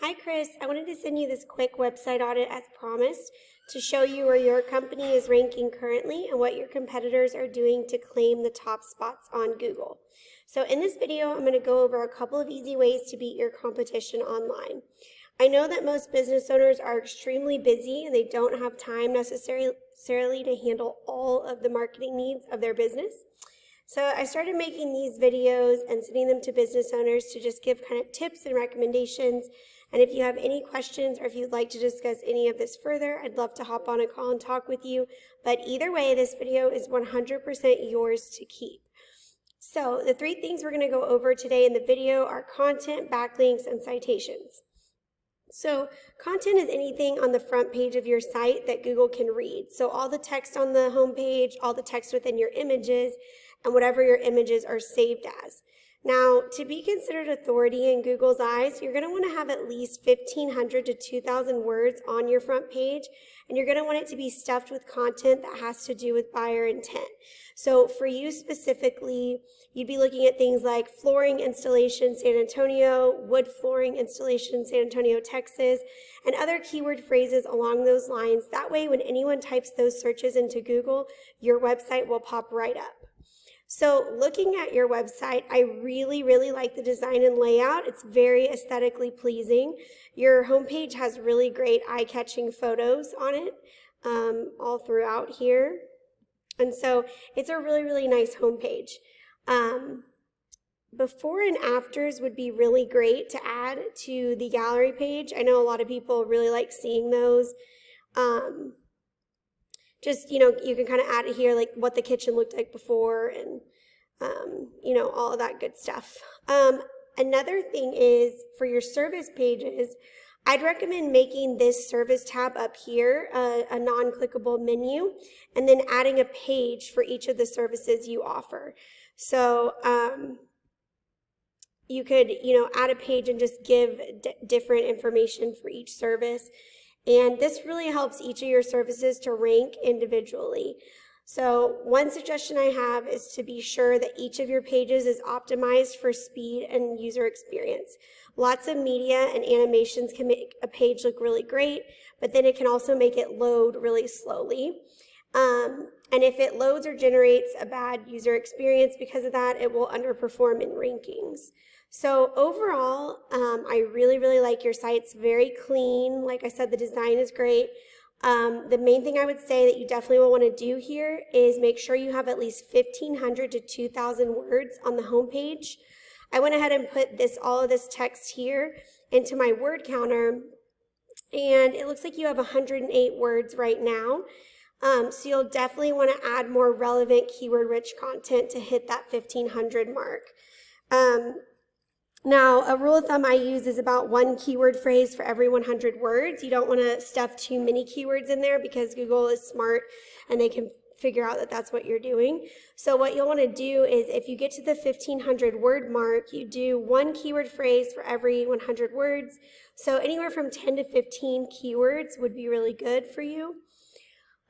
Hi, Chris. I wanted to send you this quick website audit as promised to show you where your company is ranking currently and what your competitors are doing to claim the top spots on Google. So in this video, I'm going to go over a couple of easy ways to beat your competition online. I know that most business owners are extremely busy and they don't have time necessarily to handle all of the marketing needs of their business. So I started making these videos and sending them to business owners to just give kind of tips and recommendations. And if you have any questions or if you'd like to discuss any of this further, I'd love to hop on a call and talk with you. But either way, this video is 100% yours to keep. So the three things we're going to go over today in the video are content, backlinks, and citations. So content is anything on the front page of your site that Google can read. So all the text on the home page, all the text within your images, and whatever your images are saved as. Now, to be considered authority in Google's eyes, you're going to want to have at least 1,500 to 2,000 words on your front page, and you're going to want it to be stuffed with content that has to do with buyer intent. So for you specifically, you'd be looking at things like flooring installation San Antonio, wood flooring installation San Antonio, Texas, and other keyword phrases along those lines. That way, when anyone types those searches into Google, your website will pop right up. So looking at your website, I really like the design and layout. It's very aesthetically pleasing. Your homepage has really great eye-catching photos on it all throughout here. And so it's a really nice homepage. Before and afters would be really great to add to the gallery page. I know a lot of people really like seeing those. Just, you can kind of add it here, like what the kitchen looked like before and, all of that good stuff. Another thing is for your service pages, I'd recommend making this service tab up here a non-clickable menu and then adding a page for each of the services you offer. So you could, add a page and just give different information for each service. And this really helps each of your services to rank individually. So one suggestion I have is to be sure that each of your pages is optimized for speed and user experience. Lots of media and animations can make a page look really great, but then it can also make it load really slowly. And if it loads or generates a bad user experience because of that, it will underperform in rankings. So overall, I really like your site. It's very clean. Like I said, the design is great. The main thing I would say that you definitely will want to do here is make sure you have at least 1,500 to 2,000 words on the home page. I went ahead and put all of this text here into my word counter, and it looks like you have 108 words right now. So you'll definitely want to add more relevant keyword-rich content to hit that 1,500 mark. Now, a rule of thumb I use is about one keyword phrase for every 100 words. You don't want to stuff too many keywords in there because Google is smart and they can figure out that that's what you're doing. So what you'll want to do is if you get to the 1,500 word mark, you do one keyword phrase for every 100 words. So anywhere from 10 to 15 keywords would be really good for you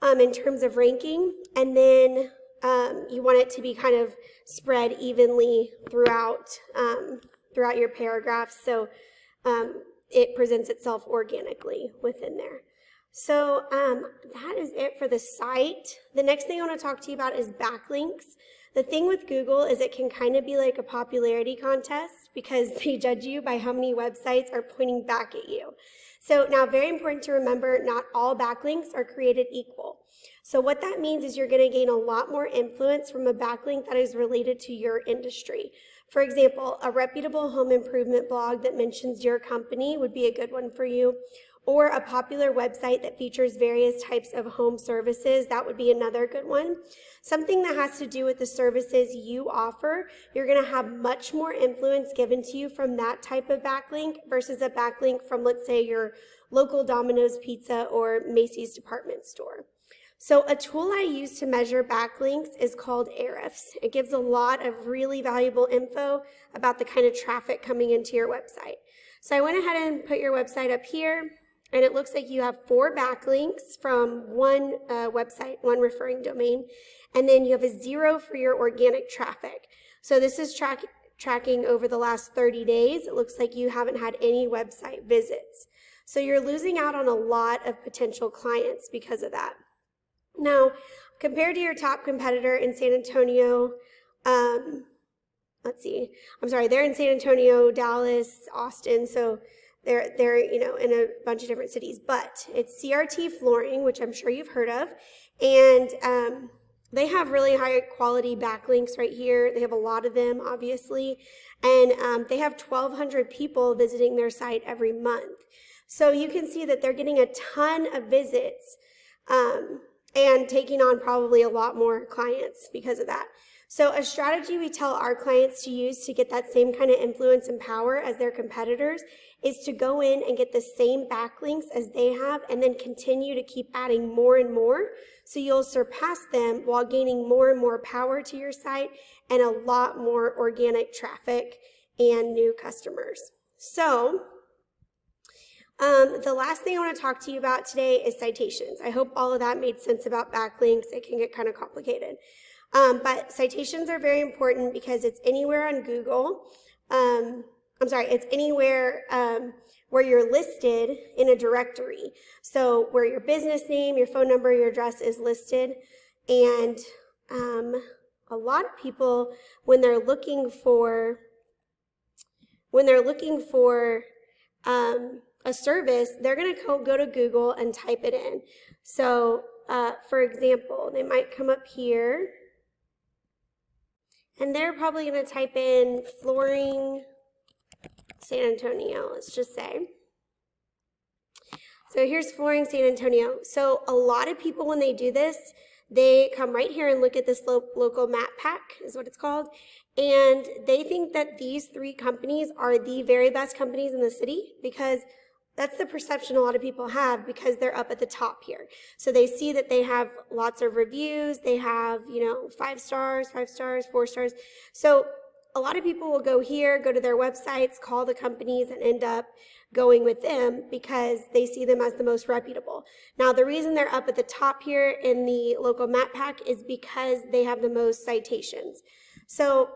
in terms of ranking. And then you want it to be kind of spread evenly throughout your paragraphs, so it presents itself organically within there. So that is it for the site. The next thing I want to talk to you about is backlinks. The thing with Google is it can kind of be like a popularity contest because they judge you by how many websites are pointing back at you. So now, very important to remember, not all backlinks are created equal. So what that means is you're going to gain a lot more influence from a backlink that is related to your industry. For example, a reputable home improvement blog that mentions your company would be a good one for you, or a popular website that features various types of home services, that would be another good one. Something that has to do with the services you offer, you're going to have much more influence given to you from that type of backlink versus a backlink from, let's say, your local Domino's Pizza or Macy's department store. So a tool I use to measure backlinks is called Ahrefs. It gives a lot of really valuable info about the kind of traffic coming into your website. So I went ahead and put your website up here, and it looks like you have 4 backlinks from one website, one referring domain, and then you have a 0 for your organic traffic. So this is tracking over the last 30 days, it looks like you haven't had any website visits. So you're losing out on a lot of potential clients because of that. Now, compared to your top competitor in San Antonio, they're in San Antonio, Dallas, Austin, so they're in a bunch of different cities, but it's CRT Flooring, which I'm sure you've heard of, and they have really high quality backlinks right here. They have a lot of them, obviously, and they have 1,200 people visiting their site every month. So you can see that they're getting a ton of visits and taking on probably a lot more clients because of that. So a strategy we tell our clients to use to get that same kind of influence and power as their competitors is to go in and get the same backlinks as they have and then continue to keep adding more and more so you'll surpass them while gaining more and more power to your site and a lot more organic traffic and new customers. So the last thing I want to talk to you about today is citations. I hope all of that made sense about backlinks. It can get kind of complicated. But citations are very important because it's anywhere on Google. It's anywhere where you're listed in a directory. So where your business name, your phone number, your address is listed. And a lot of people, when they're looking for a service, they're going to go to Google and type it in. So, for example, they might come up here, and they're probably going to type in flooring San Antonio, let's just say. So here's flooring San Antonio. So a lot of people, when they do this, they come right here and look at this local map pack, is what it's called, and they think that these 3 companies are the very best companies in the city because that's the perception a lot of people have because they're up at the top here. So they see that they have lots of reviews. They have, 5 stars, 4 stars. So a lot of people will go here, go to their websites, call the companies, and end up going with them because they see them as the most reputable. Now, the reason they're up at the top here in the local map pack is because they have the most citations. So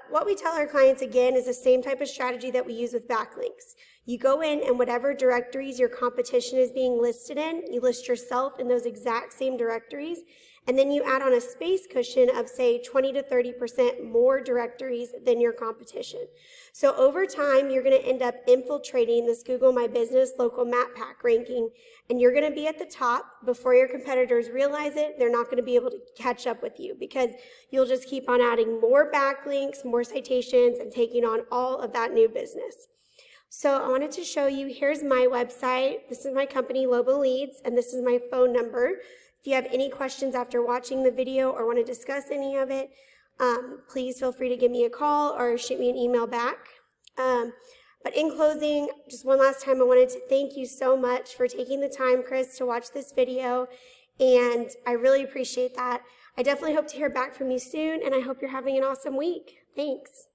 what we tell our clients, again, is the same type of strategy that we use with backlinks. You go in and whatever directories your competition is being listed in, you list yourself in those exact same directories, and then you add on a space cushion of, say, 20 to 30% more directories than your competition. So over time, you're going to end up infiltrating this Google My Business local map pack ranking, and you're going to be at the top before your competitors realize it. They're not going to be able to catch up with you because you'll just keep on adding more backlinks, more citations, and taking on all of that new business. So I wanted to show you, here's my website. This is my company, Lobo Leads, and this is my phone number. If you have any questions after watching the video or want to discuss any of it, please feel free to give me a call or shoot me an email back. But in closing, just one last time, I wanted to thank you so much for taking the time, Chris, to watch this video, and I really appreciate that. I definitely hope to hear back from you soon, and I hope you're having an awesome week. Thanks.